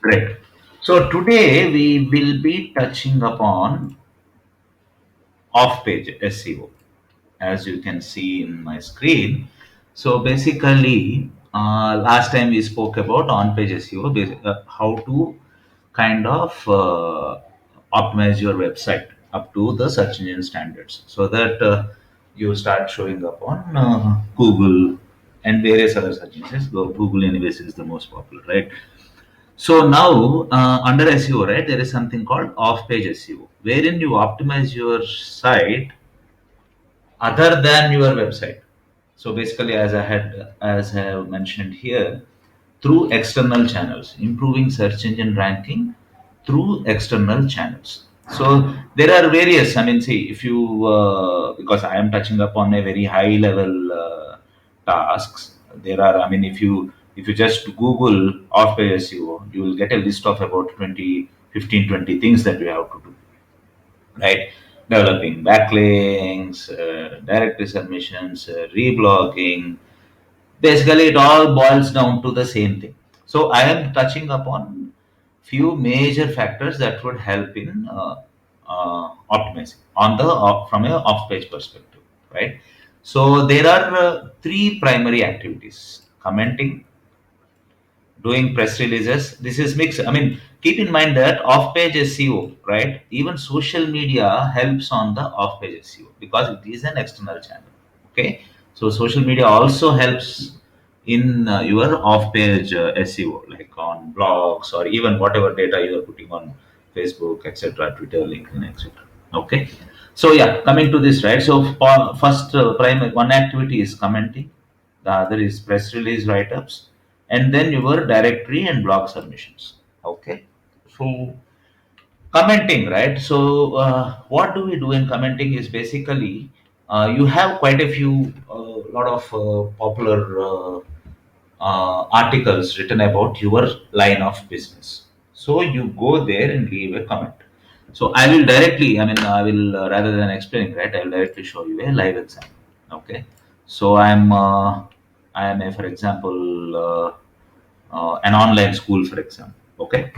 Great. So today we will be touching upon off-page SEO, as you can see in my screen. So basically, last time we spoke about on-page SEO, how to kind of optimize your website up to the search engine standards, so that you start showing up on Google and various other search engines. Google, anyways, is the most popular, right? So now, under SEO, right, there is something called off-page SEO, wherein you optimize your site other than your website. So basically, as I have mentioned here, through external channels, improving search engine ranking through external channels. So there are various. I mean, see, if you because I am touching upon a very high level tasks. There are. I mean, if you just Google off-page SEO, you will get a list of about 20, 15, 20 things that you have to do, right? Developing backlinks, directory submissions, reblogging. Basically, it all boils down to the same thing. So I am touching upon few major factors that would help in optimizing on the from a off-page perspective, right? So there are three primary activities: commenting, doing press releases. This is mixed. I mean, keep in mind that off-page SEO, right? Even social media helps on the off-page SEO because it is an external channel. Okay, so social media also helps in your off-page SEO, like on blogs or even whatever data you are putting on Facebook, etc., Twitter, LinkedIn, etc. Okay, so yeah, coming to this, right? So first, primary one activity is commenting, the other is press release write-ups, and then your directory and blog submissions. Okay, so commenting, right? So what do we do in commenting is basically you have quite a few lot of popular articles written about your line of business. So you go there and leave a comment. So I will directly, I mean, I will rather than explaining, right, I will directly show you a live example. Okay, so I am a, for example, an online school, for example. Okay,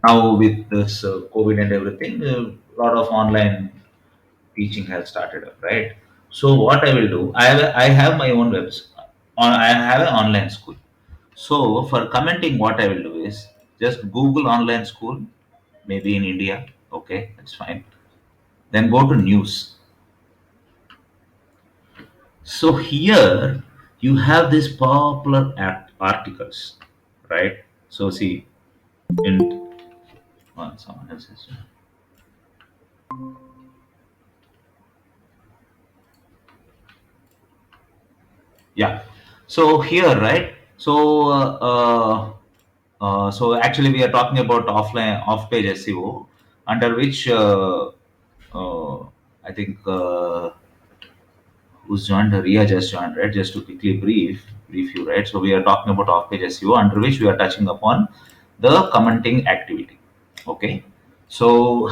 now with this COVID and everything, a lot of online teaching has started up, right? So what I will do, I have my own website, or I have an online school. So for commenting, what I will do is just Google online school, maybe in India. Okay, that's fine. Then go to news. So here you have these popular articles, right? So see, in someone else is. Yeah. So here, right? So so actually, we are talking about offline off-page SEO, under which uh, I think who's joined, Ria just joined, right? Just to quickly brief you, right? So we are talking about off-page SEO, under which we are touching upon the commenting activity. Okay. So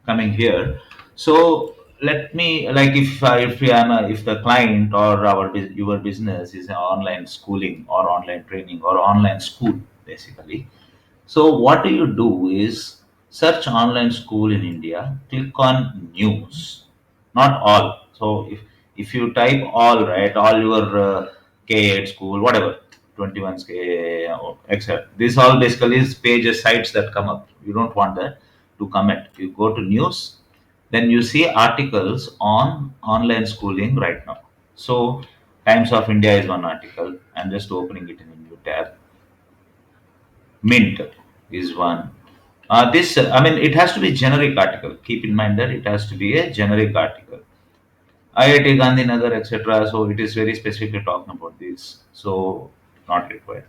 coming here, so let me, like, if we am if the client or your business is an online schooling or online training or online school, basically. So what do you do is search online school in India, click on news, not all. So if you type all, right, all your K8 school, whatever, 21K, etc. This all basically is pages, sites that come up. You don't want that to comment. You go to news, then you see articles on online schooling right now. So Times of India is one article. I'm just opening it in a new tab. Mint is one. This, I mean, it has to be generic article. Keep in mind that it has to be a generic article. IIT Gandhinagar, etc. So it is very specifically talking about this. So not required.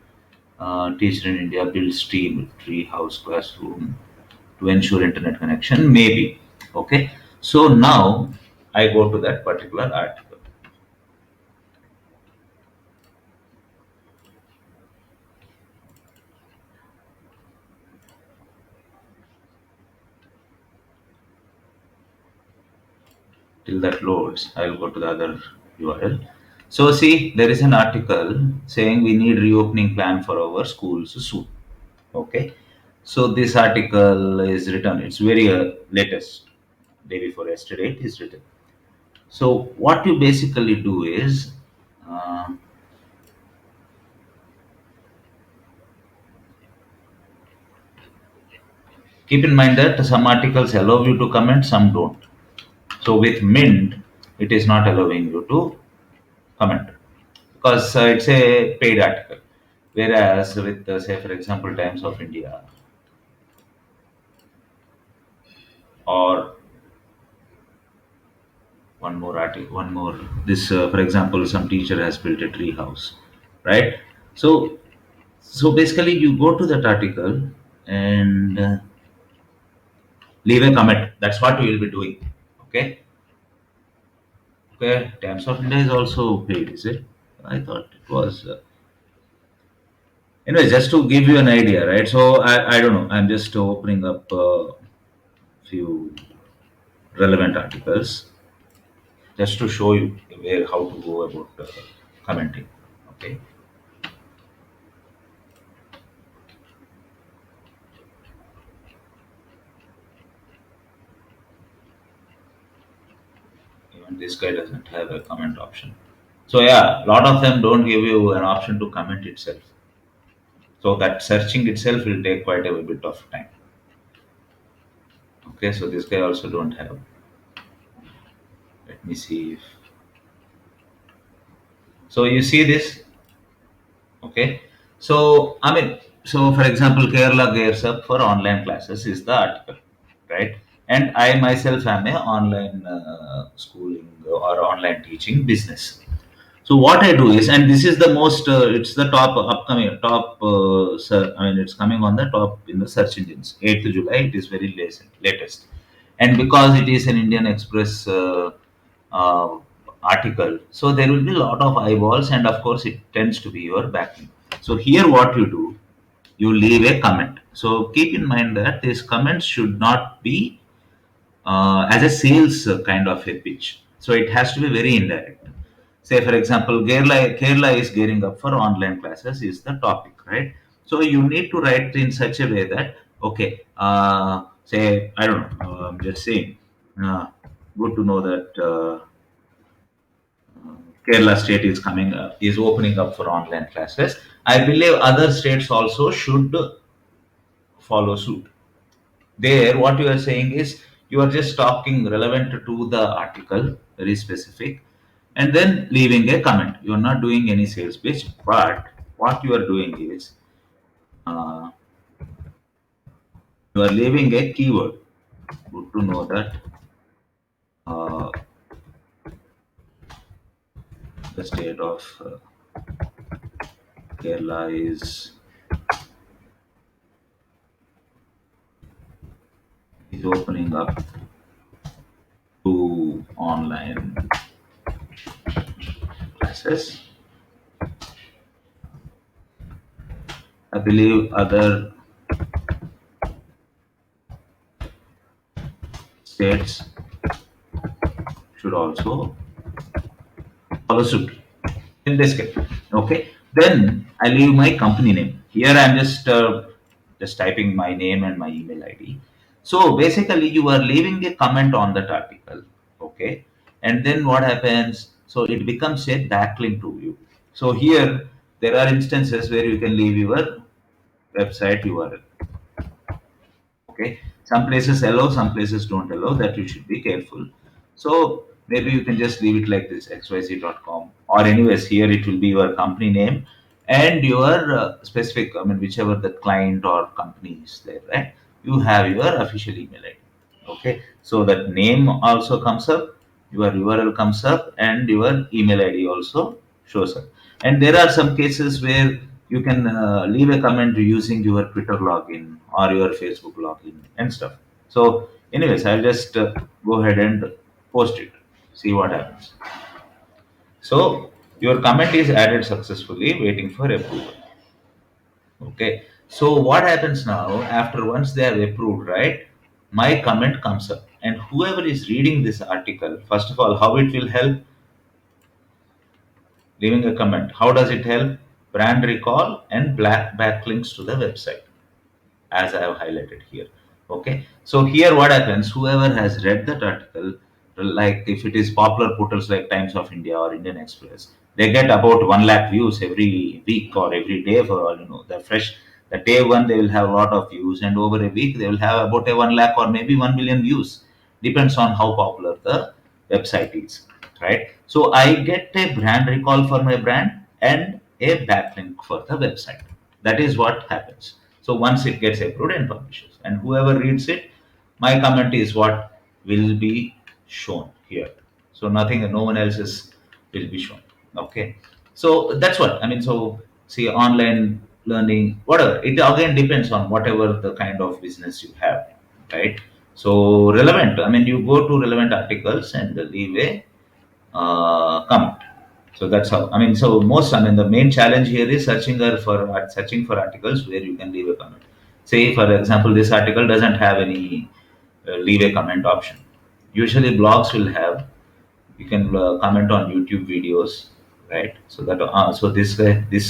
Teacher in India builds team, tree house, classroom to ensure internet connection. Maybe. Okay. So now I go to that particular article. Till that loads, I'll go to the other URL. So see, there is an article saying we need reopening plan for our schools soon. Okay, so this article is written. It's very latest, day before yesterday. It is written. So what you basically do is, uh, keep in mind that some articles allow you to comment, some don't. So with Mint, it is not allowing you to comment because it's a paid article. Whereas with, say, for example, Times of India or one more article, one more. This, for example, some teacher has built a tree house, right? So, so basically, you go to that article and leave a comment. That's what we will be doing. Okay. Okay. Times of India is also paid, is it? I thought it was. Anyway, just to give you an idea, right? So I don't know. I'm just opening up a few relevant articles just to show you where how to go about commenting. Okay. Even this guy doesn't have a comment option. So yeah, a lot of them don't give you an option to comment itself. So that searching itself will take quite a bit of time. Okay, so this guy also don't have. Let me see if. So you see this. Okay. So, I mean, so for example, Kerala gears up for online classes is the article, right? And I myself am a online schooling or online teaching business. So what I do is, and this is the most, it's the top upcoming top. I mean, it's coming on the top in the search engines. 8th July, it is very latest, and because it is an Indian Express uh, article, so there will be a lot of eyeballs, and of course, it tends to be your backlink. So here, what you do, you leave a comment. So keep in mind that these comments should not be as a sales kind of a pitch. So it has to be very indirect. Say, for example, Kerala is gearing up for online classes is the topic, right? So you need to write in such a way that, okay, say, I don't know, I'm just saying, uh, good to know that Kerala state is coming, is opening up for online classes. I believe other states also should follow suit. There, what you are saying is you are just talking relevant to the article, very specific, and then leaving a comment. You are not doing any sales pitch, but what you are doing is uh, you are leaving a keyword. Good to know that uh, the state of Kerala is opening up to online classes. I believe other states should also follow suit in this case. Okay, then I leave my company name. Here I'm just typing my name and my email ID. So basically, you are leaving a comment on that article. Okay, and then what happens? So it becomes a backlink to you. So here there are instances where you can leave your website URL. Okay, some places allow, some places don't allow. That you should be careful. So maybe you can just leave it like this, xyz.com, or anyways here it will be your company name and your specific, I mean, whichever the client or company is there, right? You have your official email ID. Okay, so that name also comes up, your URL comes up, and your email ID also shows up. And there are some cases where you can leave a comment using your Twitter login or your Facebook login and stuff. So, anyways, I'll just go ahead and post it, see what happens. So, your comment is added successfully, waiting for approval. Okay. So, what happens now after once they have approved, right? My comment comes up, and whoever is reading this article, first of all, how it will help, Leaving a comment. How does it help? Brand recall and black backlinks to the website, as I have highlighted here. Okay, so here what happens, whoever has read that article, like if it is popular portals like Times of India or Indian Express, they get about 1 lakh views every week or every day for all you know. They're fresh. The day one they will have a lot of views, and over a week they will have about a 1 lakh or maybe 1 million views. Depends on how popular the website is, right? So I get a brand recall for my brand and a backlink for the website. That is what happens. So once it gets approved and publishes, and whoever reads it, my comment is what will be shown here. So nothing, no one else's will be shown. Okay. So that's what I mean. So see, online learning, whatever. It again depends on whatever the kind of business you have, right? So relevant. I mean, you go to relevant articles and leave a comment. So that's how. I mean, so most. I mean, the main challenge here is searching for articles where you can leave a comment. Say, for example, this article doesn't have any leave a comment option. Usually, blogs will have. You can comment on YouTube videos, right? So that so this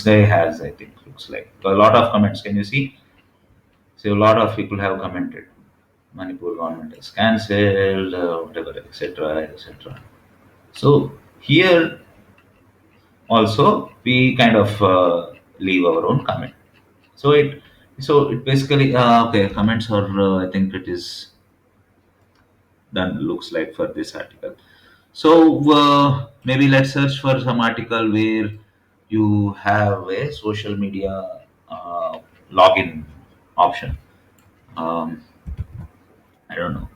guy has, I think, looks like a lot of comments. Can you see? So a lot of people have commented. Manipur government has cancelled, whatever, etc., etc. So here also we kind of leave our own comment. So it basically okay, comments are I think it is done, looks like, for this article. So maybe let's search for some article where you have a social media login option. um, I don't know,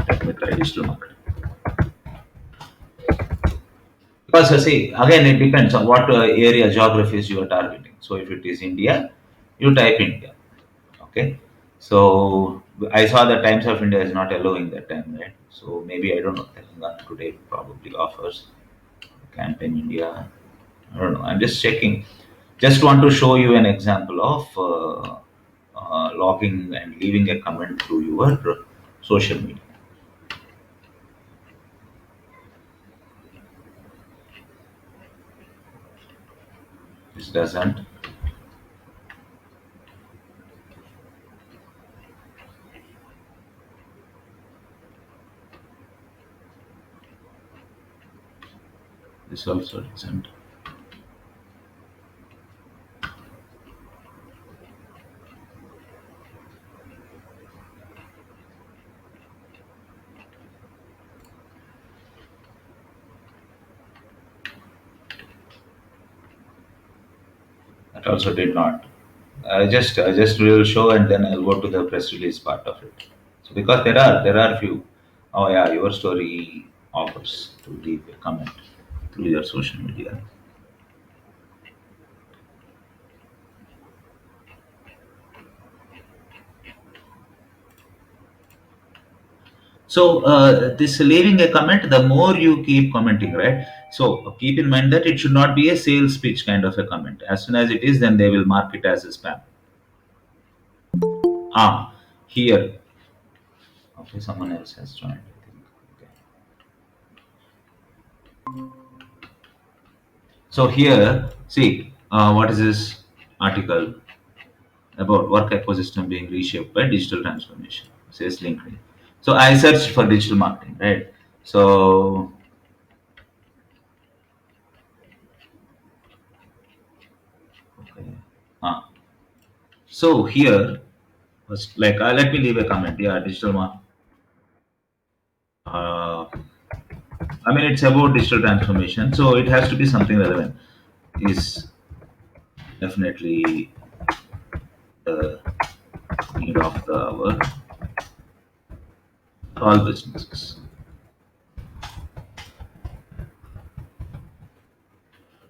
let me try digital marketing. Because see, again, it depends on what area geographies you are targeting. So if it is India, you type India. Okay. So I saw the Times of India is not allowing that time, right? So maybe I don't know. Telangana today probably offers campaign India. I don't know. I'm just checking. Just want to show you an example of logging and leaving a comment through your social media. This doesn't. This also doesn't. That also did not. I just will show and then I'll go to the press release part of it. So because there are few. Oh yeah, your story offers to leave a comment through your social media. So this leaving a comment, the more you keep commenting, right? So keep in mind that it should not be a sales pitch kind of a comment. As soon as it is, then they will mark it as a spam. Here. Okay, someone else has joined, I think. Okay. So here, see, what is this article about? Work ecosystem being reshaped by digital transformation. Says LinkedIn. So I searched for digital marketing, right? So okay. Ah, so here was like let me leave a comment. Yeah, digital marketing. Uh, I mean, it's about digital transformation, so it has to be something relevant. Is definitely the need of the hour. All businesses.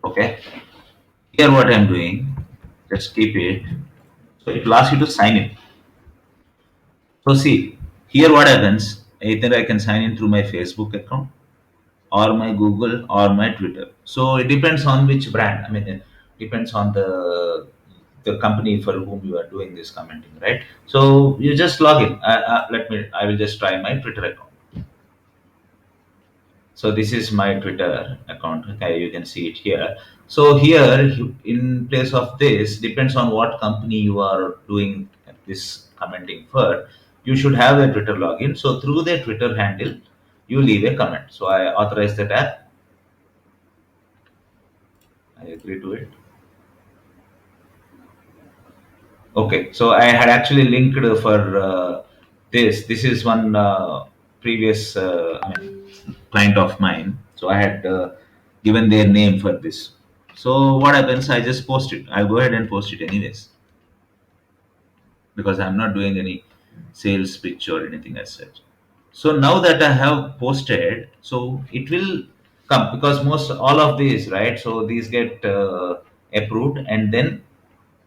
Okay. Here, what I'm doing, just keep it. So it will ask you to sign in. So see, here what happens. Either I can sign in through my Facebook account or my Google or my Twitter. So it depends on which brand. I mean, it depends on the company for whom you are doing this commenting, right? So you just log in. I will just try my Twitter account. So this is my Twitter account. Okay, you can see it here. So here, in place of this, depends on what company you are doing this commenting for. You should have a Twitter login. So through the Twitter handle, you leave a comment. So I authorize the tab. I agree to it. Okay, so I had actually linked for this. This is one previous client of mine. So I had given their name for this. So what happens? I just post it. I'll go ahead and post it anyways because I'm not doing any sales pitch or anything as such. So now that I have posted, so it will come because most all of these, right? So these get approved and then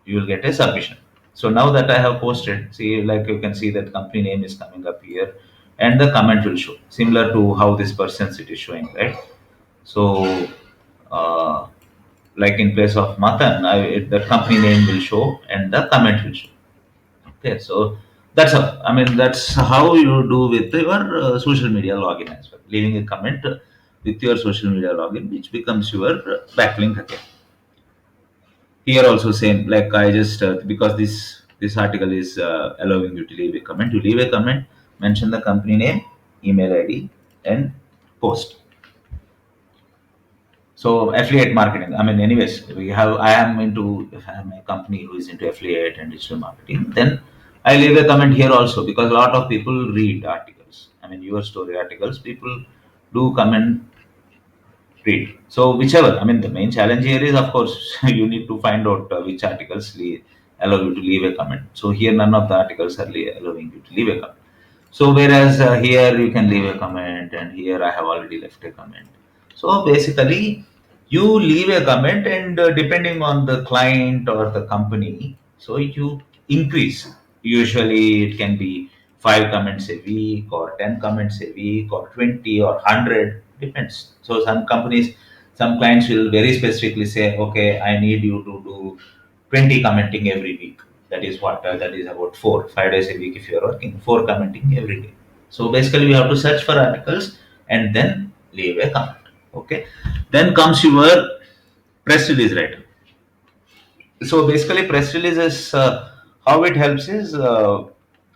you will get a submission. So now that I have posted, see, like you can see that company name is coming up here and the comment will show similar to how this person's it is showing, right? So, uh, like in place of Matan, the company name will show and the comment will show. Okay, so that's how. I mean, that's how you do with your social media login as well. Leaving a comment with your social media login, which becomes your backlink again. Here also same. Like I just because this article is allowing you to leave a comment. You leave a comment, mention the company name, email ID, and post. So affiliate marketing. I mean, anyways, we have. I am into. If I have my company who is into affiliate and digital marketing, then I leave a comment here also because a lot of people read articles. I mean, your story articles. People do comment read. So whichever. I mean, the main challenge here is, of course, you need to find out which articles allow you to leave a comment. So here, none of the articles are allowing you to leave a comment. So whereas here you can leave a comment, and here I have already left a comment. So basically, you leave a comment, and depending on the client or the company, so you increase. Usually, it can be 5 comments a week, or 10 comments a week, or 20 or 100. Depends. So some companies, some clients will very specifically say, "Okay, I need you to do 20 commenting every week." That is what that is about 4 5 days a week if you are working 4 commenting every day. So basically we have to search for articles and then leave a comment. Okay, then comes your press release writer. So basically press releases, how it helps is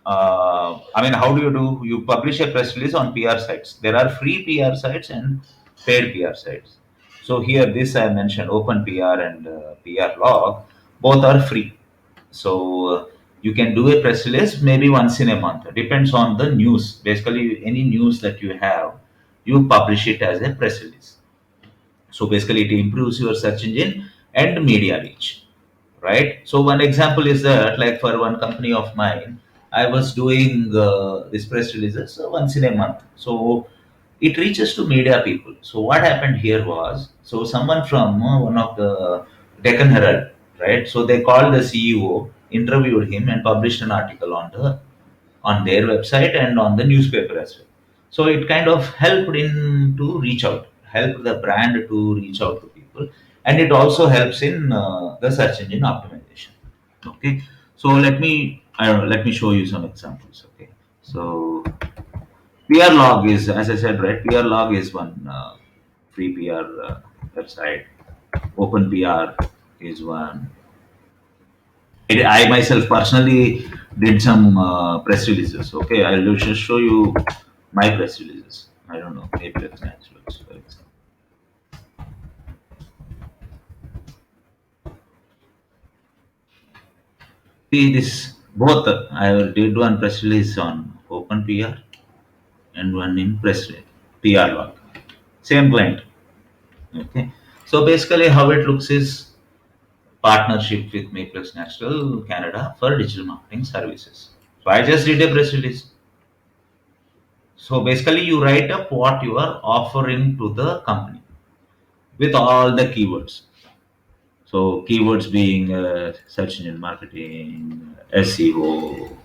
I mean, how do you publish a press release on PR sites? There are free PR sites and paid PR sites. So here this I mentioned OpenPR and PrLog, both are free. So you can do a press release maybe once in a month. Depends on the news. Basically, any news that you have, you publish it as a press release. So basically, it improves your search engine and media reach, right? So one example is that, like for one company of mine, I was doing this press releases once in a month. So it reaches to media people. So what happened here was, so someone from one of the Deccan Herald, right? So they called the CEO, interviewed him, and published an article on their website and on the newspaper as well. So it kind of helped in to reach out, helped the brand to reach out to people, and it also helps in the search engine optimization. Okay, so I don't know, let me show you some examples. Okay, so PrLog is, as I said, right? PrLog is one free PR website. OpenPR is one. I myself personally did some press releases. Okay, I'll just show you my press releases. I don't know, maybe that's natural. For example. See this both. I did one press release on OpenPR and one in press PR log. Same client. Okay, so basically how it looks is partnership with Maplix Natural Canada for digital marketing services. So I just did a press release. So basically, you write up what you are offering to the company with all the keywords. So keywords being search engine marketing, SEO,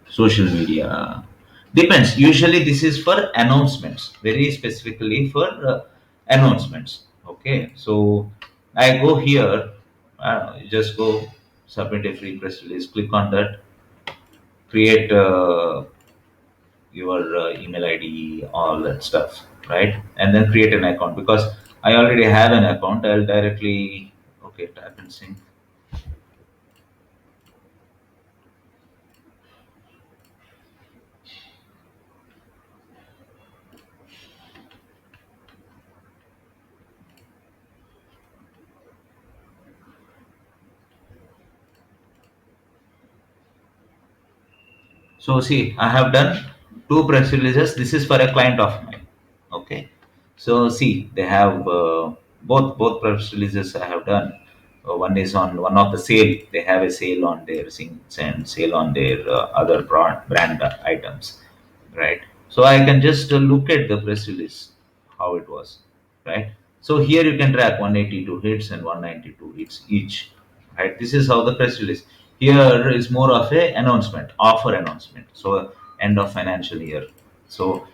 social media. Depends. Usually, this is for announcements. Very specifically for announcements. Okay. So I go here. Just go submit a free press release. Click on that. Create your email ID, all that stuff, right? And then create an account because I already have an account. I'll directly, okay, tap and sync. So see, I have done two press releases. This is for a client of mine. Okay. So see, they have both press releases I have done. One is on one of the sale. They have a sale on their sinks and sale on their other brand items, right? So I can just look at the press release, how it was, right? So here you can track 182 hits and 192 hits each, right? This is how the press release. Here is more of a announcement, offer announcement. So end of financial year. So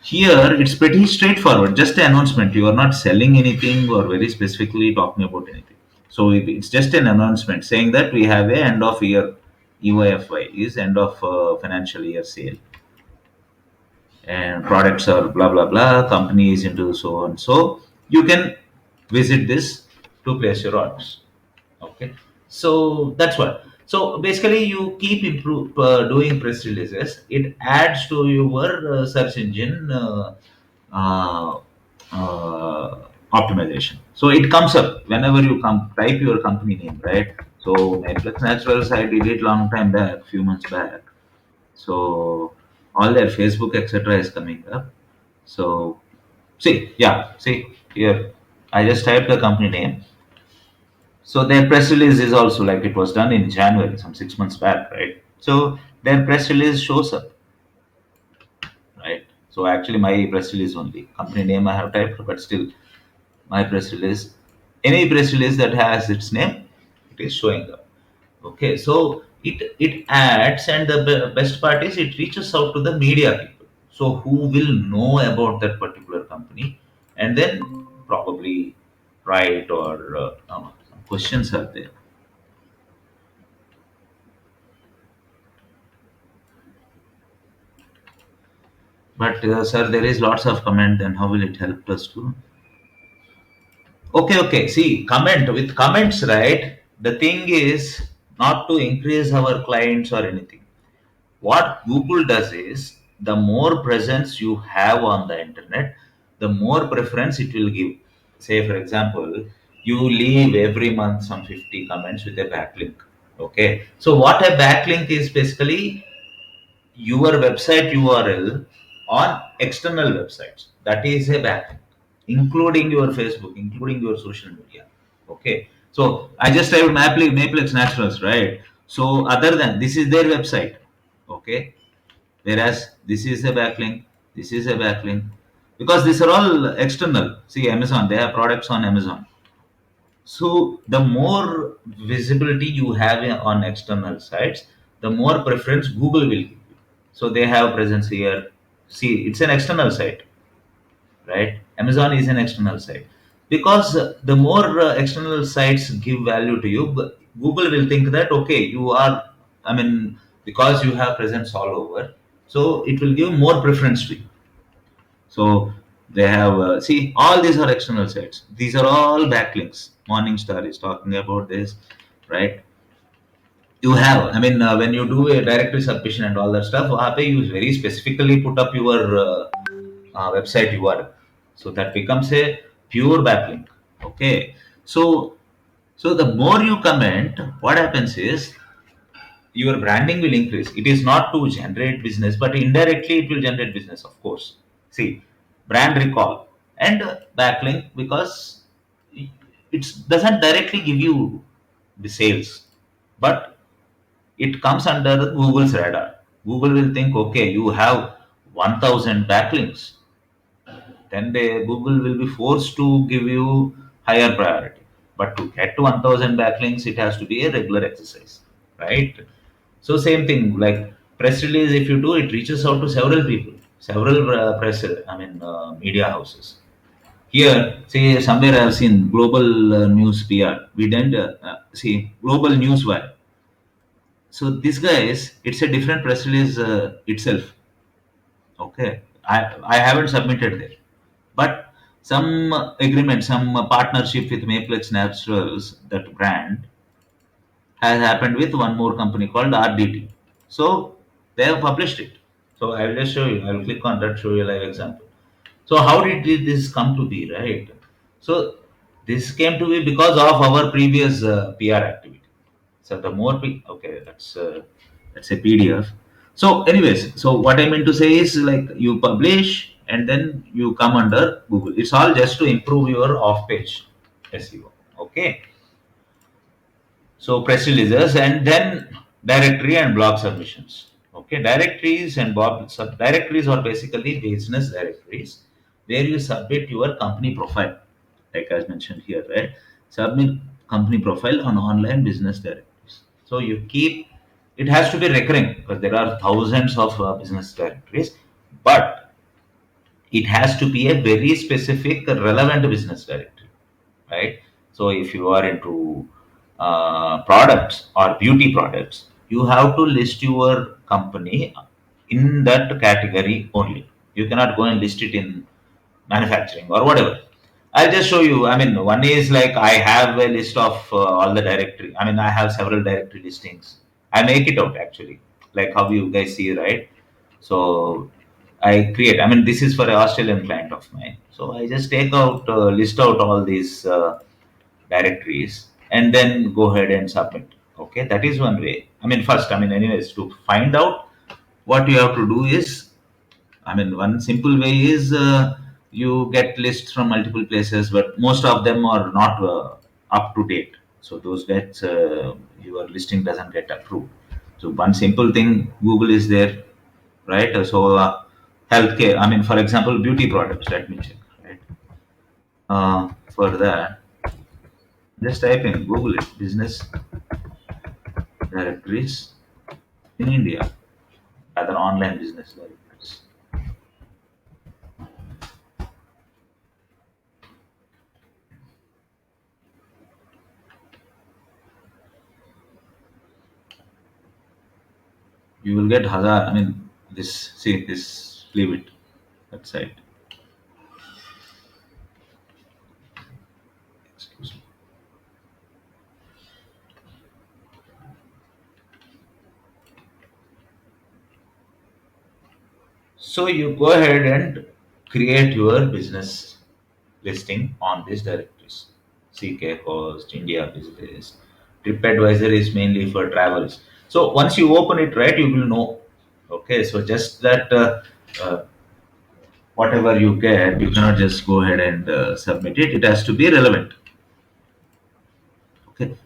here it's pretty straightforward, just an announcement. You are not selling anything or very specifically talking about anything. So it's just an announcement saying that we have a end of year EYFY is end of financial year sale, and products are blah blah blah. Company is into so and so. You can visit this to place your orders. Okay, so that's what. So basically you keep doing press releases. It adds to your search engine uh, uh, optimization. So it comes up whenever you type your company name, right? So Netflix Naturals, I did it long time back, few months back. So all their Facebook etc is coming up. So see, yeah, see here, I just typed the company name. So their press release is also like it was done in January, some 6 months back, right? So their press release shows up, right? So actually, my press release only company name I have typed, but still my press release, any press release that has its name, it is showing up. Okay, so it adds, and the best part is it reaches out to the media people, so who will know about that particular company, and then probably write or some questions are there. But sir, there is lots of comment. Then how will it help us to? Okay, okay. See, comment with comments, right? The thing is not to increase our clients or anything. What Google does is the more presence you have on the internet, the more preference it will give. Say, for example, you leave every month some 50 comments with a backlink. Okay. So what a backlink is basically your website URL on external websites. That is a backlink, including your Facebook, including your social media. Okay. So I just typed Maplex Naturals, right? So other than this is their website. Okay. Whereas this is a backlink, this is a backlink. Because these are all external. See, Amazon, they have products on Amazon. So the more visibility you have on external sites, the more preference Google will give you. So they have presence here. See, it's an external site, right? Amazon is an external site. Because the more external sites give value to you, Google will think that okay, you are, I mean, because you have presence all over, so it will give more preference to you. So they have see, all these are external sites. These are all backlinks. Morningstar is talking about this, right? You have, I mean, when you do a directory submission and all that stuff, you very specifically put up your website URL. So that becomes a pure backlink. Okay. So the more you comment, what happens is your branding will increase. It is not to generate business, but indirectly it will generate business, of course. See, brand recall and backlink, because it doesn't directly give you the sales, but it comes under the Google's radar. Google will think, okay, you have 1,000 backlinks, then Google will be forced to give you higher priority. But to get to 1,000 backlinks, it has to be a regular exercise, right? So same thing, like press release, if you do, it reaches out to several people, several media houses. Here, say somewhere I have seen global news PR. We didn't see global news wire. So this guys, it's a different press release itself. Okay, I haven't submitted there, but some agreement, some partnership with Maplex Naturals, that brand has happened with one more company called RDT. So they have published it. So I will just show you. I will click on that, show you a live example. So how did this come to be, right? So this came to be because of our previous PR activity. So the more okay, that's a PDF. So anyways, so what I meant to say is like you publish and then you come under Google. It's all just to improve your off-page SEO. Okay. So press releases and then directory and blog submissions. Okay, directories and blog directories are basically business directories where you submit your company profile, like as mentioned here, right? Submit company profile on online business directories. So you keep it has to be recurring because there are thousands of business directories, but it has to be a very specific, relevant business directory, right? So if you are into products or beauty products, you have to list your company in that category only. You cannot go and list it in manufacturing or whatever. I'll just show you. I mean, one is like I have a list of all the directory. I mean, I have several directory listings. I make it out actually, like how you guys see, right? So I create. I mean, this is for an Australian client of mine. So I just take out, list out all these directories, and then go ahead and submit. Okay, that is one way. I mean, first, I mean, anyways, to find out what you have to do is, I mean, one simple way is you get lists from multiple places, but most of them are not up to date. So those gets your listing doesn't get approved. So one simple thing, Google is there, right? So healthcare. I mean, for example, beauty products. Let me check. Right. For that, just type in Google it business directories in India, rather online business directories. You will get hazard. I mean, this see this leave it that site. Excuse me. So you go ahead and create your business listing on these directories. CK Host, India Business, TripAdvisor is mainly for travels. So once you open it, right, you will know. Okay, so just that uh, whatever you get, you cannot just go ahead and submit it. It has to be relevant. Okay,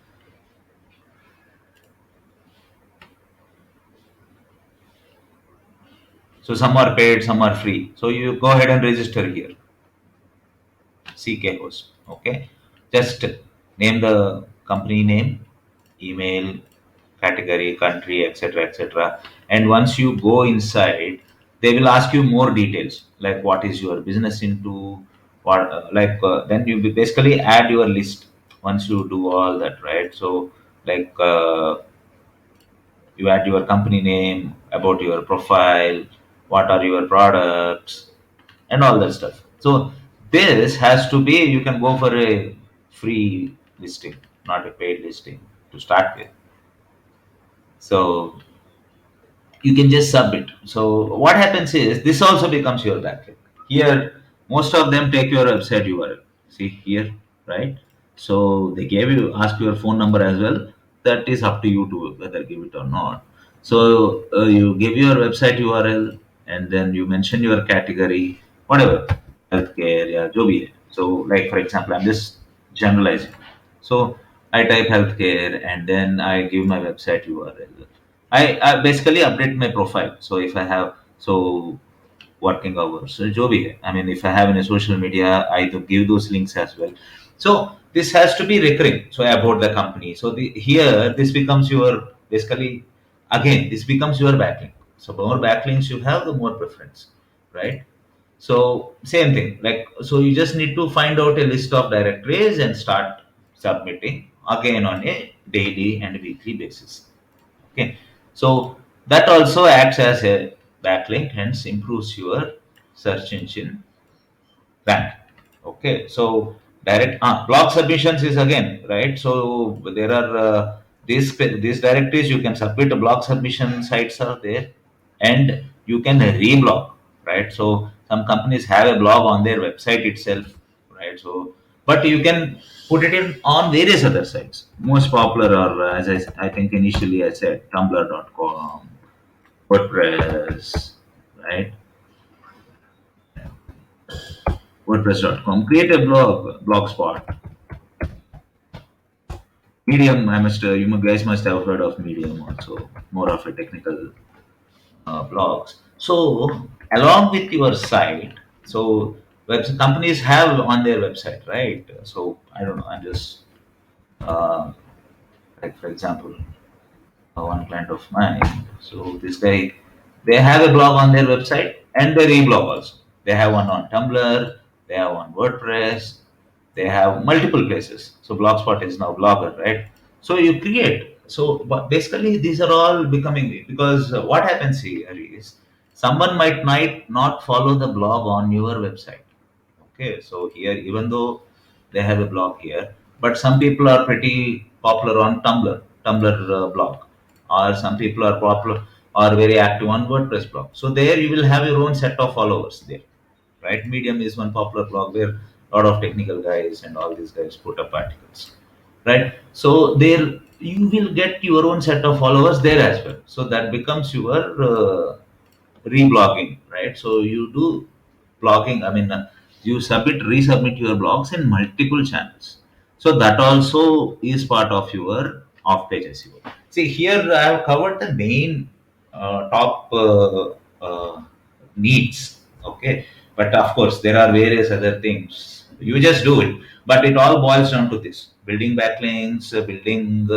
so some are paid, some are free. So you go ahead and register here. CK host. Okay, just name the company name, email, category, country, etc., etc. And once you go inside, they will ask you more details like what is your business into, what then you basically add your list once you do all that, right? So like you add your company name, about your profile, what are your products, and all that stuff. So this has to be, you can go for a free listing, not a paid listing to start with. So you can just submit. So what happens is this also becomes your backlink. Here, most of them take your website URL. See here, right? So they gave you ask your phone number as well. That is up to you to whether give it or not. So you give your website URL and then you mention your category, whatever, healthcare, yeah, jo bhi hai. So like for example, I'm just generalizing. So I type healthcare and then I give my website URL. I basically update my profile. So if I have so working hours, so jo bhi hai. I mean, if I have any social media, I do give those links as well. So this has to be recurring. So about the company. So here this becomes your basically again this becomes your backlink. So the more backlinks you have, the more preference, right? So same thing. Like so, you just need to find out a list of directories and start submitting again on a daily and weekly basis. Okay, so that also acts as a backlink, hence improves your search engine rank. Okay, so direct blog submissions is again right. So there are these directories you can submit. A blog submission sites are there, and you can reblog, right? So some companies have a blog on their website itself, right? So but you can put it in on various other sites. Most popular are I think initially I said Tumblr.com, WordPress, right? WordPress.com. Create a blogspot. Medium, you guys must have heard of Medium also, more of a technical blogs. So, along with your site, so companies have on their website, right? So, I don't know, I'm just, uh, like for example, one client of mine. So this guy, they have a blog on their website and they reblog also. They have one on Tumblr, they have on WordPress, they have multiple places. So Blogspot is now Blogger, right? So you create. So but basically, these are all becoming because what happens here is someone might not follow the blog on your website. Okay, so here, even though they have a blog here, but some people are pretty popular on Tumblr blog, or some people are popular or very active on WordPress blog. So there you will have your own set of followers there, right? Medium is one popular blog where a lot of technical guys and all these guys put up articles, right? So there you will get your own set of followers there as well. So that becomes your reblogging, right? So you do blogging. I mean, you resubmit your blogs in multiple channels. So that also is part of your off-page SEO. See, here I have covered the main top needs. Okay, but of course there are various other things. You just do it, but it all boils down to this: building backlinks, building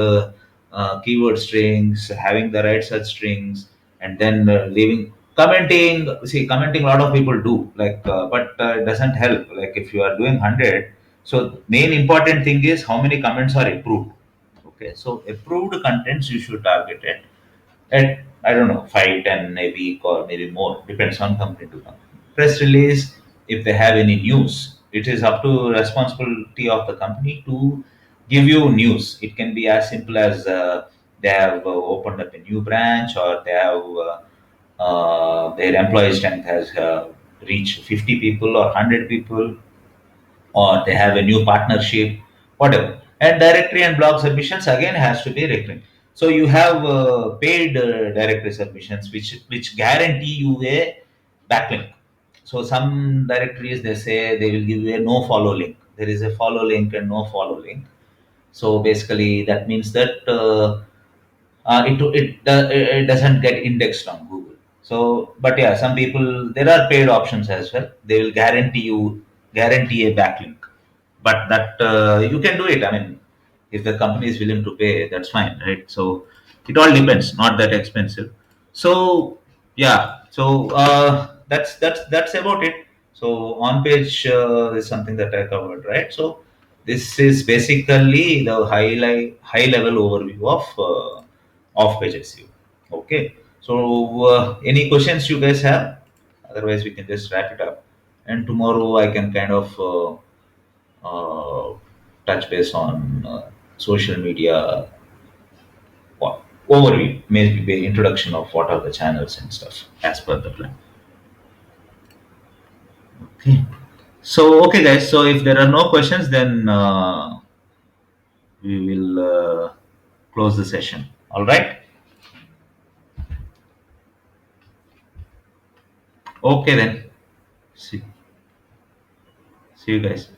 keyword strings, having the right search strings, and then leaving commenting. See, commenting a lot of people do, like, but it doesn't help. Like if you are doing 100, so main important thing is how many comments are approved. Okay, so approved contents you should target it at, I don't know, 5, 10 a week or maybe more, depends on company to company. Press release, if they have any news, it is up to responsibility of the company to give you news. It can be as simple as they have opened up a new branch, or they have their employee strength has reached 50 people or 100 people, or they have a new partnership, whatever. And directory and blog submissions again has to be recurring. So you have paid directory submissions, which guarantee you a backlink. So some directories they say they will give you a no follow link. There is a follow link and no follow link. So basically that means that it doesn't get indexed on Google. So, but yeah, some people, there are paid options as well. They will guarantee a backlink, but that you can do it. I mean, if the company is willing to pay, that's fine, right? So it all depends. Not that expensive. So yeah, so that's about it. So on page is something that I covered, right? So this is basically the high level overview of page SEO. Okay. So any questions you guys have? Otherwise, we can just wrap it up. And tomorrow I can kind of touch base on social media overview, maybe introduction of what are the channels and stuff as per the plan. Okay. So okay, guys. So if there are no questions, then we will close the session. All right. Okay then. See, see you guys.